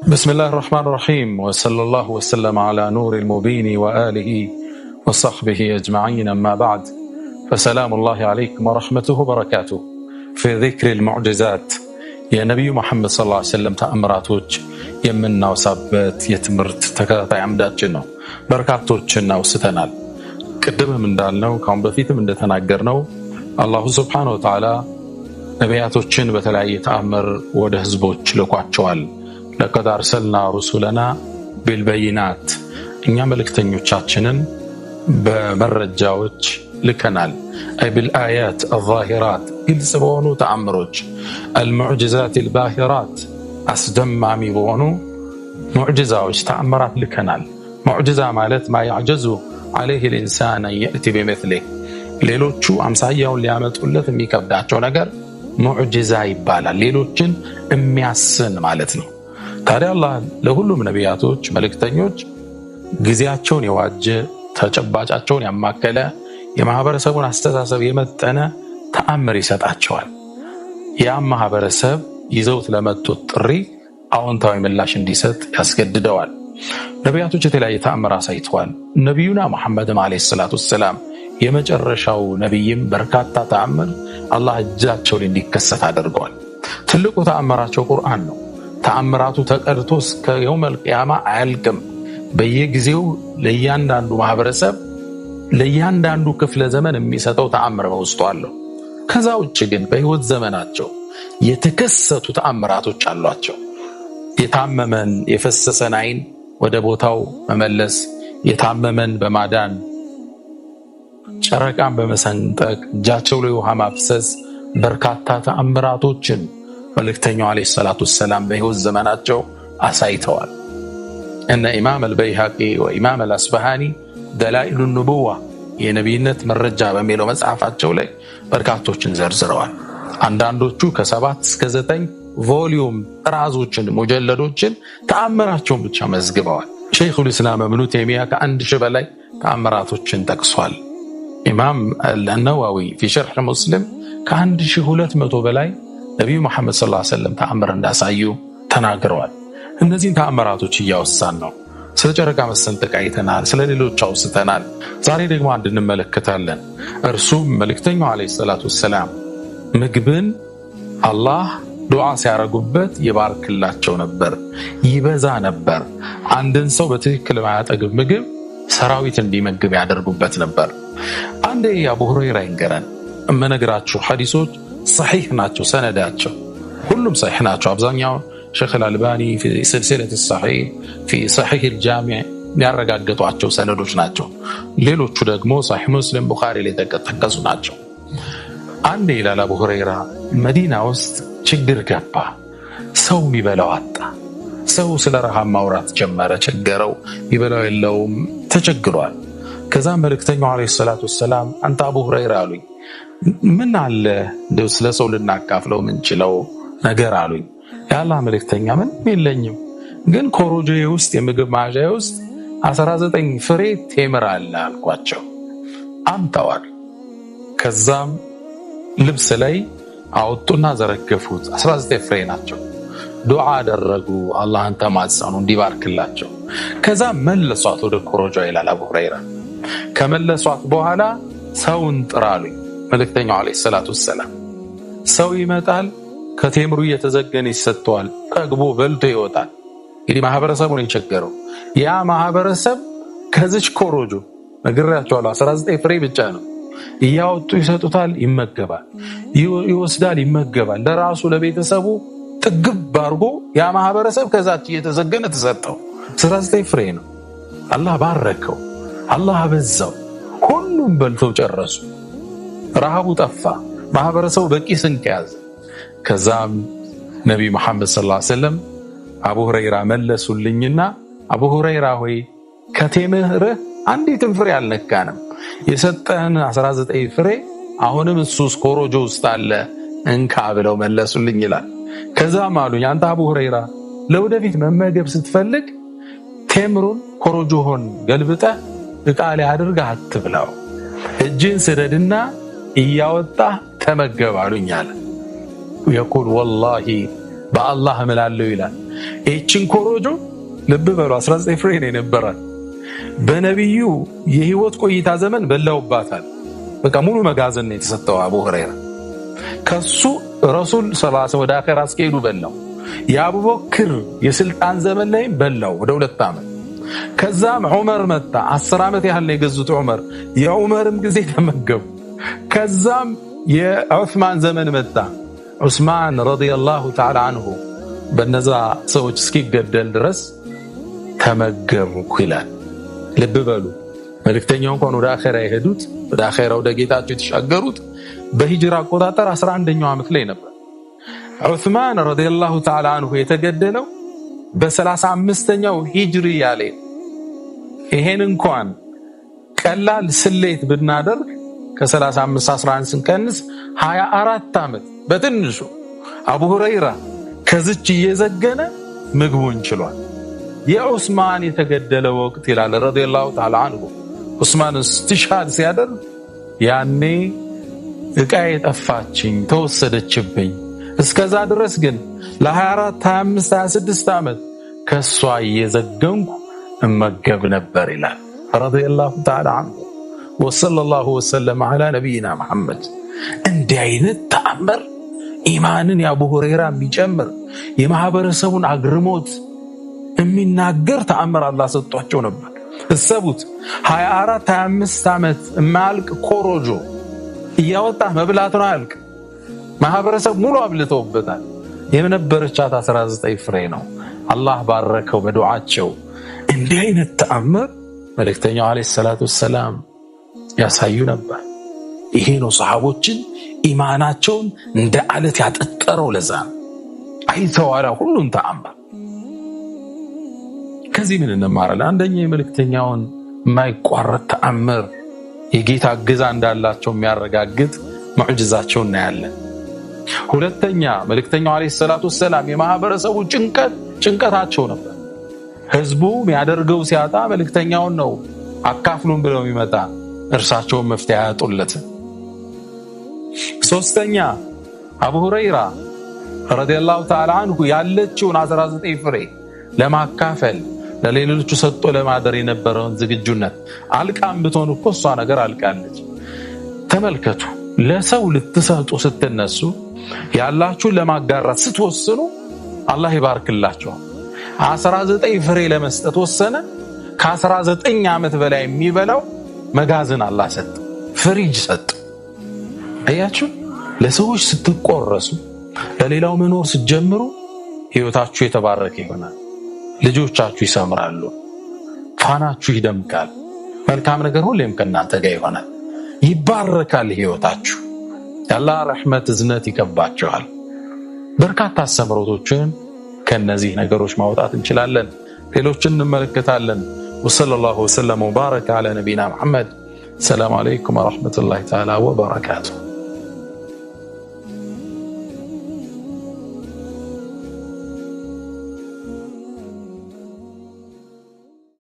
بسم الله الرحمن الرحيم وصلى الله وسلم على نور المبين وآله وصحبه أجمعين أما بعد فسلام الله عليكم ورحمته وبركاته في ذكر المعجزات يا نبي محمد صلى الله عليه وسلم تأمراتوች የምናውሳበት የትምህርት ተከታታይ አምዳችን ነው። በርካቶችን አውስተናል። ቅድምም እንዳልነው ካሁን በፊትም እንደተናገርነው አላሁ ሱብሓነሁ ወተዓላ ነቢያቶችን በተለያየ ተአምር ወደ ህዝቦች ልኳቸዋል። لقد أرسلنا رسلنا بالبينات እኛ መልእክተኞቻችንን በመረጃዎች ልከናል። أي بالآيات الظاهرات ግልጽ በሆኑ ተአምሮች المعجزات الباهرات أسدمامي بونو معجزة تأمرات لكنال معجزة مالت ما يعجز عليه الإنسان يأتي بمثله ليلوچو أمساياون ليامت قلت ميكبداچو نجر معجزة يبالا ليلوچن የሚያስን ማለት ነው። ታዲያ አላህ ለሁሉም ነቢያቶች መልእክተኞች ጊዜያቸውን የዋጀ ተጨባጫቸውን ያማከለ የማህበረሰቡን አስተሳሰብ የመጠነ ተአምር ይሰጣቸዋል። ያ ማህበረሰብ ይዘውት ለመጡት ጥሪ አዎንታዊ ምላሽ እንዲሰጥ ያስገድደዋል። ነቢያቶች የተለያየ ተአምር አሳይተዋል። ነቢዩና መሐመድም አለይሂ ሰላቱ ወሰላም የመጨረሻው ነቢይም በርካታ ተአምር አላህ እጃቸው ላይ እንዲከሰት አድርገዋል። ትልቁ ተአምራቸው ቁርአን ነው። ተአምራቱ ተቀርቶ እስከ የውመል ቂያማ አያልቅም። በየጊዜው ለእያንዳንዱ ማህበረሰብ ለእያንዳንዱ ክፍለ ዘመን የሚሰጠው ተአምር በውስጡ አለው። ከዛ ውጭ ግን በህይወት ዘመናቸው የተከሰቱ ተአምራቶች አሏቸው። የታመመን የፈሰሰን አይን ወደ ቦታው መመለስ፣ የታመመን በማዳን ጨረቃን በመሰንጠቅ እጃቸው ላይ ውሃ ማፍሰስ በርካታ ተአምራቶችን መልእክተኛው አለይሂ ሰላቱ ወሰላም በህይወት ዘመናቸው አሳይተዋል። እነ ኢማም አልበይሃቂ ወኢማም አልአስበሃኒ ደላኢሉ ኑቡዋ የነቢይነት መረጃ በሚለው መጽሐፋቸው ላይ በርካቶችን ዘርዝረዋል። አንዳንዶቹ ከ7 እስከ 9 ቮሊዩም ጥራዞችን ሙጀለዶችን ተአምራቸውን ብቻ መዝግበዋል። ሸይኹል ኢስላም ኢብኑ ተይሚያ ከ1000 በላይ ተአምራቶችን ጠቅሷል። ኢማም አልነዋዊ في شرح مسلم ከ1200 በላይ ነብዩ መሐመድ ሰለላሁ ዐለይሂ ወሰለም ተአምር እንዳሳዩ ተናግረዋል። እነዚህን ተአምራቶች እያወሳን ነው። ስለ ጨረቃ መሰንጠቅ አይተናል፣ ስለ ሌሎች አውስተናል። ዛሬ ደግሞ አንድ እንመለከታለን። እርሱም መልእክተኛው አለይሂ ሰላቱ ወሰላም ምግብን አላህ ዱዓ ሲያረጉበት ይባርክላቸው ነበር፣ ይበዛ ነበር። አንድን ሰው በትክክል ማያጠግብ ምግብ ሰራዊት እንዲመግብ ያደርጉበት ነበር። አንዴ አቡ ሁረይራ ይንገረን። እመነግራችሁ ሐዲሶች صحيح ናቸው፣ ሰነዳቸው ሁሉም صحيح ናቸው። አብዛኛው ሼኽ አልአልባኒ في سلسلة الصحيح في صحيح الجامع ያረጋገጧቸው ሰነዶች ናቸው። ሌሎቹ ደግሞ صحيح ሙስሊም ቡኻሪ ላይ ተጠቀሱ ናቸው። አንዴ ይላል አቡ ሁረይራ መዲና ውስጥ ችግር ገባ፣ ሰው የሚበላው አጣ። ሰው ስለ ረሃብ ማውራት ጀመረ፣ ቸገረው፣ የሚበላው የለውም፣ ተቸግሯል። ከዛ መልእክተኛው አለይሂ ሰላቱ ወሰላም አንተ አቡ ሁረይራ አሉኝ፣ ምን አለ እንደው ስለ ሰው ልናካፍለው ምንችለው ነገር አሉኝ። ያላህ መልእክተኛ ምን የለኝም፣ ግን ኮሮጆዬ ውስጥ የምግብ ማዕዣዬ ውስጥ 19 ፍሬ ቴምር አለ አልኳቸው። አምጣዋል። ከዛም ልብስ ላይ አወጡና ዘረገፉት። 19 ፍሬ ናቸው። ዱዓ አደረጉ፣ አላህን ተማጸኑ እንዲባርክላቸው። ከዛ መለሷት ወደ ኮሮጆ ይላል አቡ ሁረይራ። ከመለሷት በኋላ ሰውን ጥራሉኝ መልእክተኛው አለይሂ ሰላቱ ወሰላም። ሰው ይመጣል፣ ከቴምሩ እየተዘገነ ይሰጠዋል፣ ጠግቦ በልቶ ይወጣል። እንግዲህ ማህበረሰቡን የቸገረው ያ ማህበረሰብ ከዚች ኮሮጆ ነግራቸዋለሁ 19 ፍሬ ብቻ ነው እያወጡ ይሰጡታል፣ ይመገባል፣ ይወስዳል፣ ይመገባል። ለራሱ ለቤተሰቡ ጥግብ አድርጎ ያ ማህበረሰብ ከዛች እየተዘገነ ተሰጠው። 19 ፍሬ ነው። አላህ ባረከው፣ አላህ አበዛው። ሁሉም በልተው ጨረሱ። ረሃቡ ጠፋ። ማህበረሰቡ በቂ ስንቅ ያዘ። ከዛም ነብዩ መሐመድ ሰለላሁ ዐለይሂ ወሰለም አቡ ሁረይራ መለሱልኝና አቡ ሁረይራ ሆይ ከቴምርህ አንዲት ፍሬ አልነካንም፣ የሰጠን 19 ፍሬ አሁንም እሱስ ኮሮጆ ውስጥ አለ እንካ ብለው መለሱልኝ ይላል። ከዛም አሉኝ አንተ አቡ ሁረይራ ለወደፊት መመገብ ስትፈልግ ቴምሩን ኮሮጆውን ገልብጠህ ዕቃ ላይ አድርገህ አትብላው፣ እጅን ስደድና እያወጣ ተመገብ አሉኝ አለ። يقول والله በአላህ እምላለሁ ይላል። እቺን ኮሮጆ ልብ በሉ 19 ፍሬ ነው የነበራት። በነብዩ የህይወት ቆይታ ዘመን በላውባታል። በቃ ሙሉ መጋዘን ነው የተሰጠው አቡ ሁረይራ። ከሱ ረሱል ሰለላሁ ዐለይሂ ወሰለም ወደ አኺራ አስከሄዱ በላው። የአቡበክር የስልጣን ዘመን ላይ በላው ወደ 2 ዓመት። ከዛም ዑመር መጣ። 10 ዓመት ያህል ነው የገዙት ዑመር። የዑመርም ጊዜ ተመገቡ። ከዛም የዑስማን ዘመን መጣ። ዑስማን ረዲየላሁ ተዓላ አንሁ በነዛ ሰዎች እስኪገደል ድረስ ተመገቡ ይላል። ልብ በሉ መልእክተኛው እንኳን ወደ አኺራ የሄዱት ወደ አኺራ ወደ ጌታቸው የተሻገሩት በሂጅራ አቆጣጠር 11ኛው ዓመት ላይ ነበር። ዑስማን ረዲየላሁ ተዓላ አንሁ የተገደለው በ35ኛው ሂጅሪያ ላይ። ይሄን እንኳን ቀላል ስሌት ብናደርግ ከ35 11 ስንቀንስ 24 ዓመት በትንሹ አቡ ሁረይራ ከዚች እየዘገነ ምግቡን ችሏል። የዑስማን የተገደለ ወቅት ይላል ረዲየላሁ ተዓላ አንሁ ዑስማን እስቲሻሃድ ሲያደርግ ያኔ ዕቃዬ ጠፋችኝ ተወሰደችብኝ፣ እስከዛ ድረስ ግን ለ24 25 26 ዓመት ከሷ እየዘገንኩ እመገብ ነበር ይላል ረዲየላሁ ተዓላ አንሁ። ወሰለላሁ ወሰለም ዐላ ነቢይና መሐመድ። እንዲህ አይነት ተአምር ኢማንን የአቡ ሁረይራ የሚጨምር የማህበረሰቡን አግርሞት የሚናገር ተአምር አላህ ሰጥቷቸው ነበር። እሰቡት 24 25 ዓመት የማያልቅ ኮሮጆ እያወጣ መብላት ነው አያልቅ። ማህበረሰብ ሙሉ አብልተውበታል። የነበረቻት 19 ፍሬ ነው። አላህ ባረከው በዱዓቸው። እንዲህ አይነት ተአምር መልእክተኛው አለይሂ ሰላቱ ሰላም ያሳዩ ነበር። ይሄ ነው ሰሃቦችን ኢማናቸውን እንደ አለት ያጠጠረው። ለዛ አይተዋላ ሁሉን ተአምር። ከዚህ ምን እንማራለን? አንደኛ የመልእክተኛውን የማይቋረጥ ተአምር የጌታ እገዛ እንዳላቸው የሚያረጋግጥ ሙዕጂዛቸው እናያለን። ሁለተኛ መልእክተኛው አለይሂ ሰላቱ ሰላም የማህበረሰቡ ጭንቀታቸው ነበር። ህዝቡ የሚያደርገው ሲያጣ መልእክተኛውን ነው አካፍሉን ብለው የሚመጣ፣ እርሳቸውን መፍትሄ ያጡለት። ሶስተኛ አቡ ሁረይራ ረዲየላሁ ተዓላ አንሁ ያለችውን 19 ፍሬ ለማካፈል ለሌሎቹ ሰጥቶ ለማደር የነበረውን ዝግጁነት አልቃም ብትሆን እኮ እሷ ነገር አልቃለች። ተመልከቱ፣ ለሰው ልትሰጡ ስትነሱ ያላችሁን ለማጋራት ስትወስኑ አላህ ይባርክላችኋል። 19 ፍሬ ለመስጠት ወሰነ። ከ19 ዓመት በላይ የሚበላው መጋዘን አላህ ሰጠ፣ ፍሪጅ ሰጠ። አያችሁ፣ ለሰዎች ስትቆረሱ ለሌላው መኖር ስትጀምሩ ህይወታችሁ የተባረከ ይሆናል። ልጆቻችሁ ይሰምራሉ፣ ፋናችሁ ይደምቃል። መልካም ነገር ሁሌም ከእናንተ ጋር ይሆናል። ይባረካል ህይወታችሁ። የአላህ ረሕመት እዝነት ይከባችኋል። በርካታ አስተምሮቶችን ከነዚህ ነገሮች ማውጣት እንችላለን፣ ሌሎችን እንመለከታለን። ወሰለላሁ ወሰለም ወባረከ ዐላ ነቢይና መሐመድ። ሰላም አለይኩም ወራህመቱላሂ ተዓላ ወበረካቱሁ።